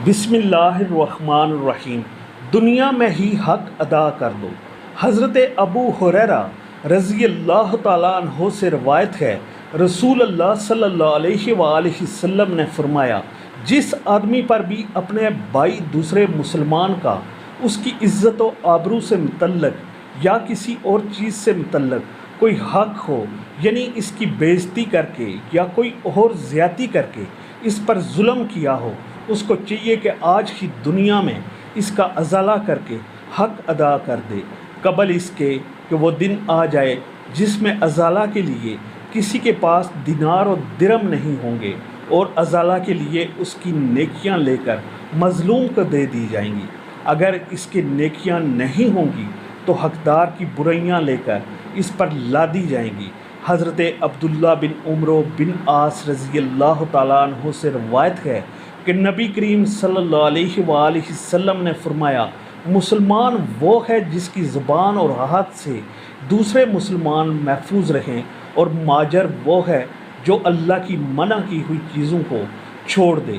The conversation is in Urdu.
بسم اللہ الرحمن الرحیم۔ دنیا میں ہی حق ادا کر دو۔ حضرت ابو ہریرہ رضی اللہ تعالیٰ عنہ سے روایت ہے، رسول اللہ صلی اللہ علیہ وآلہ وسلم نے فرمایا، جس آدمی پر بھی اپنے بھائی دوسرے مسلمان کا اس کی عزت و آبرو سے متعلق یا کسی اور چیز سے متعلق کوئی حق ہو، یعنی اس کی بے عزتی کر کے یا کوئی اور زیادتی کر کے اس پر ظلم کیا ہو، اس کو چاہیے کہ آج کی دنیا میں اس کا ازالہ کر کے حق ادا کر دے، قبل اس کے کہ وہ دن آ جائے جس میں ازالہ کے لیے کسی کے پاس دینار و درم نہیں ہوں گے، اور ازالہ کے لیے اس کی نیکیاں لے کر مظلوم کو دے دی جائیں گی۔ اگر اس کے نیکیاں نہیں ہوں گی تو حقدار کی برائیاں لے کر اس پر لادی جائیں گی۔ حضرت عبداللہ بن عمرو بن عاص رضی اللہ تعالیٰ عنہ سے روایت ہے کہ نبی کریم صلی اللہ علیہ وآلہ وسلم نے فرمایا، مسلمان وہ ہے جس کی زبان اور ہاتھ سے دوسرے مسلمان محفوظ رہیں، اور ماجر وہ ہے جو اللہ کی منع کی ہوئی چیزوں کو چھوڑ دے۔